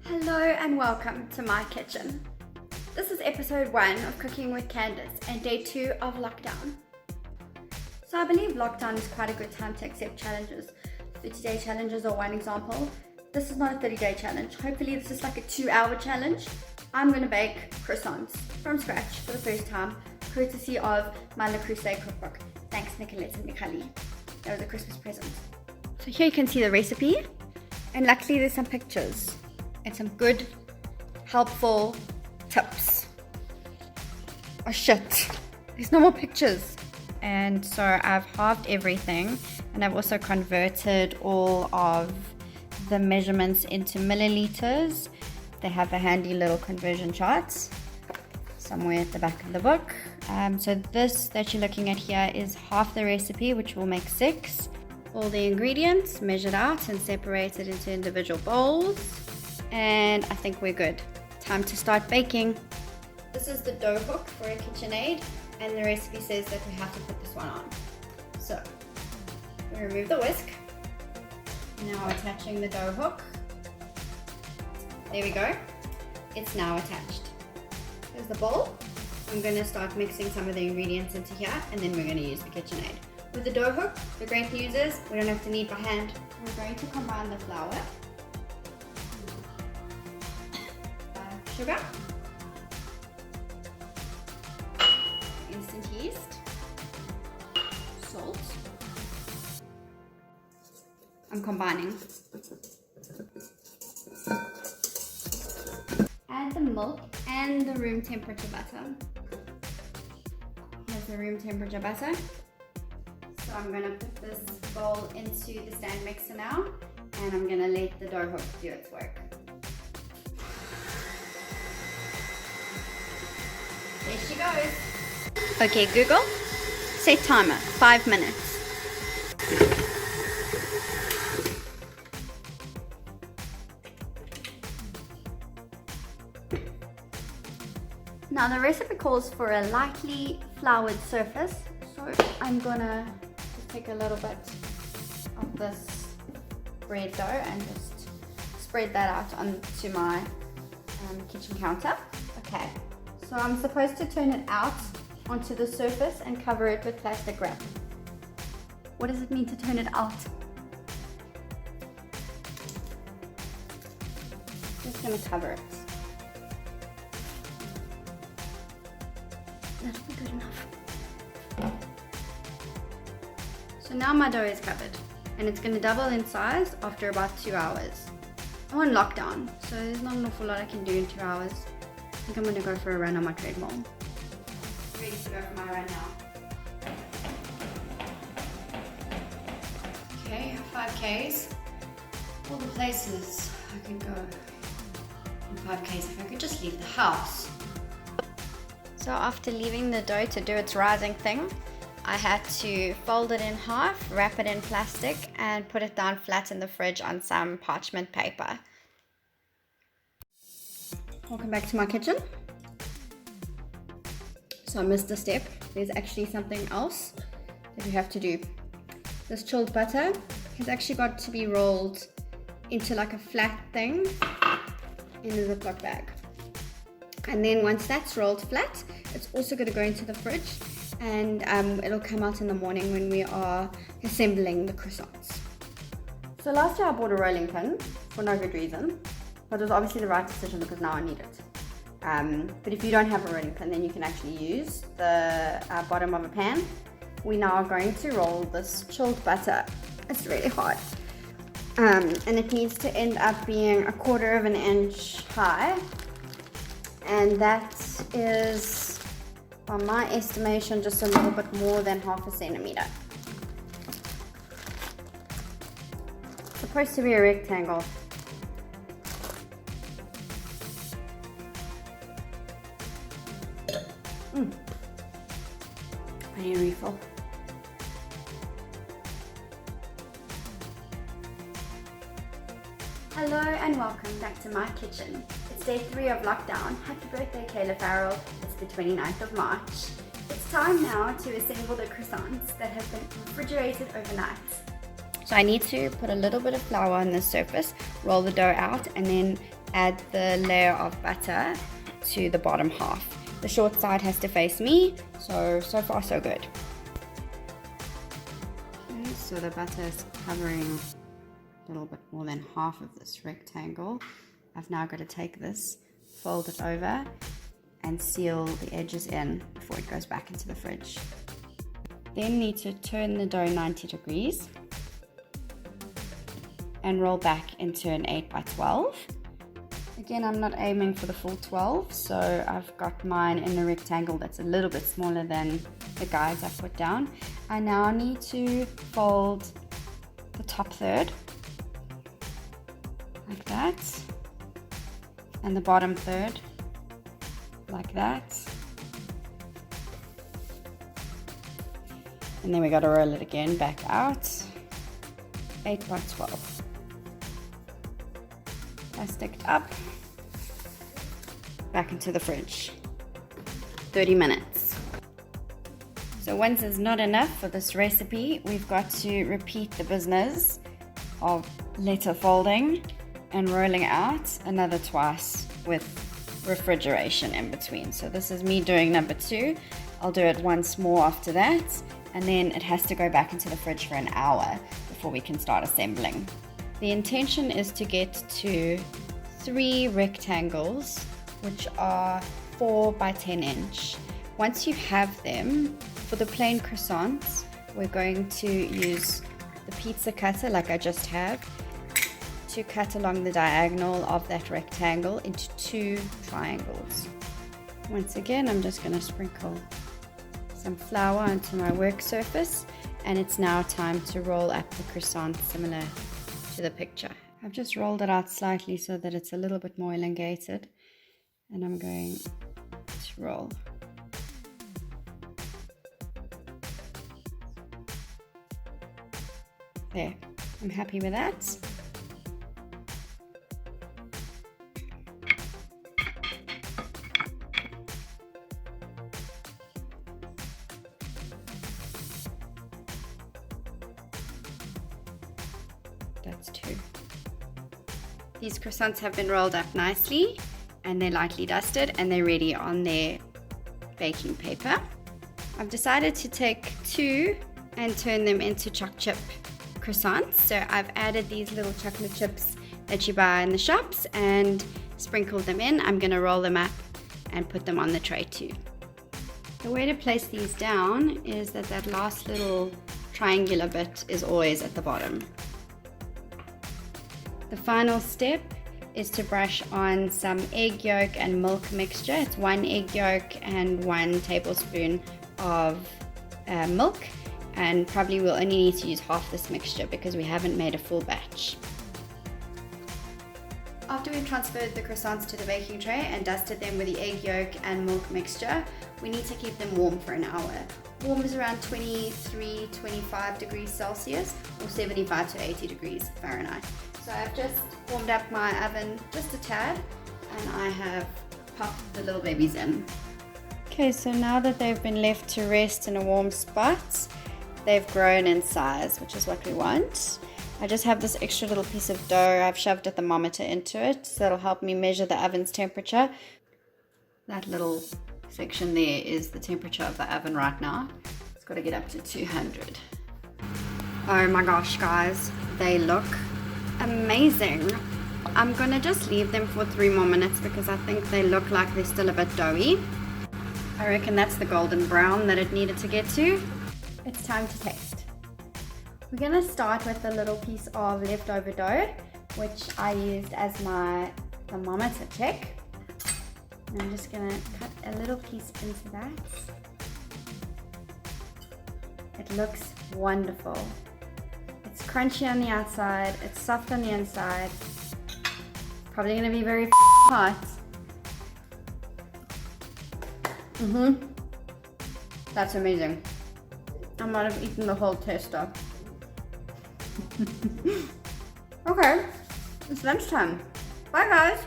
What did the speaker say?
Hello and welcome to my kitchen. This is episode 1 of Cooking with Candace and day 2 of lockdown. So I believe lockdown is quite a good time to accept challenges. 30-day challenges are one example. This is not a 30-day challenge. Hopefully this is like a 2-hour challenge. I'm going to bake croissants from scratch for the first time, courtesy of my Le Creuset cookbook. Thanks Nicolette and Michali. That was a Christmas present. So here you can see the recipe, and luckily there's some pictures and some good, helpful tips. Oh shit, there's no more pictures. And so I've halved everything, and I've also converted all of the measurements into milliliters. They have a handy little conversion chart somewhere at the back of the book. So this that you're looking at here is half the recipe, which will make 6. All the ingredients measured out and separated into individual bowls. And I think we're good. Time to start baking. This is the dough hook for a KitchenAid, and the recipe says that we have to put this one on. So we remove the whisk. Now attaching the dough hook. There we go. It's now attached. Here's the bowl. I'm going to start mixing some of the ingredients into here, and then we're going to use the KitchenAid. With the dough hook, the great news is we don't have to knead by hand. We're going to combine the flour, sugar, instant yeast, salt. I'm combining. Add the milk and the room temperature butter. Here's the room temperature butter. So I'm going to put this bowl into the stand mixer now, and I'm going to let the dough hook do its work. There she goes. Okay, Google, set timer, 5 minutes. Now the recipe calls for a lightly floured surface, so I'm gonna just take a little bit of this bread dough and just spread that out onto my kitchen counter. Okay. So I'm supposed to turn it out onto the surface and cover it with plastic wrap. What does it mean to turn it out? Just gonna cover it. That'll be good enough. So now my dough is covered, and it's gonna double in size after about 2 hours. I'm on lockdown, so there's not an awful lot I can do in 2 hours. I think I'm going to go for a run on my treadmill. Ready to go for my run now. Okay, 5Ks. All the places I can go in 5Ks if I could just leave the house. So after leaving the dough to do its rising thing, I had to fold it in half, wrap it in plastic, and put it down flat in the fridge on some parchment paper. Welcome back to my kitchen. So I missed a step. There's actually something else that we have to do. This chilled butter has actually got to be rolled into like a flat thing in a Ziploc bag. And then once that's rolled flat, it's also going to go into the fridge, and it'll come out in the morning when we are assembling the croissants. So last year I bought a rolling pin for no good reason. But it was obviously the right decision because now I need it. But if you don't have a rolling pin, then you can actually use the bottom of a pan. We now are going to roll this chilled butter. It's really hard. And it needs to end up being 1/4 of an inch high. And that is, on my estimation, just a little bit more than 1/2 centimeter. It's supposed to be a rectangle. I need a refill. Hello and welcome back to my kitchen. It's day 3 of lockdown. Happy birthday, Kayla Farrell. It's the 29th of March. It's time now to assemble the croissants that have been refrigerated overnight. So I need to put a little bit of flour on the surface, roll the dough out, and then add the layer of butter to the bottom half. The short side has to face me, so far so good. Okay, so the butter is covering a little bit more than half of this rectangle. I've now got to take this, fold it over, and seal the edges in before it goes back into the fridge. Then need to turn the dough 90 degrees and roll back into an 8x12. Again, I'm not aiming for the full 12, so I've got mine in a rectangle that's a little bit smaller than the guides I put down. I now need to fold the top third, like that, and the bottom third, like that. And then we got to roll it again back out, 8x12. Plasticed up, back into the fridge, 30 minutes. So once is not enough for this recipe, we've got to repeat the business of letter folding and rolling out another twice with refrigeration in between. So this is me doing number 2. I'll do it once more after that, and then it has to go back into the fridge for an hour before we can start assembling. The intention is to get to 3 rectangles, which are 4 by 10 inch. Once you have them, for the plain croissants, we're going to use the pizza cutter like I just have to cut along the diagonal of that rectangle into 2 triangles. Once again, I'm just going to sprinkle some flour onto my work surface, and it's now time to roll up the croissant similar to the picture. I've just rolled it out slightly so that it's a little bit more elongated, and I'm going to roll. There, I'm happy with that. That's 2. These croissants have been rolled up nicely, and they're lightly dusted, and they're ready on their baking paper. I've decided to take 2 and turn them into choc chip croissants. So I've added these little chocolate chips that you buy in the shops and sprinkled them in. I'm going to roll them up and put them on the tray too. The way to place these down is that last little triangular bit is always at the bottom. The final step is to brush on some egg yolk and milk mixture. It's 1 egg yolk and 1 tablespoon of milk, and probably we'll only need to use half this mixture because we haven't made a full batch. After we've transferred the croissants to the baking tray and dusted them with the egg yolk and milk mixture, we need to keep them warm for an hour. Warm is around 23-25 degrees Celsius or 75 to 80 degrees Fahrenheit. So I've just warmed up my oven just a tad, and I have popped the little babies in. Okay, so now that they've been left to rest in a warm spot, they've grown in size, which is what we want. I just have this extra little piece of dough. I've shoved a thermometer into it, so it'll help me measure the oven's temperature. That little section there is the temperature of the oven right now. It's got to get up to 200. Oh my gosh, guys, they look amazing. I'm gonna just leave them for 3 more minutes because I think they look like they're still a bit doughy. I reckon that's the golden brown that it needed to get to. It's time to taste. We're gonna start with a little piece of leftover dough, which I used as my thermometer check. And I'm just gonna cut a little piece into that. It looks wonderful. It's crunchy on the outside, it's soft on the inside. Probably gonna be very hot. That's amazing. I might have eaten the whole tester. Okay, it's lunchtime. Bye guys.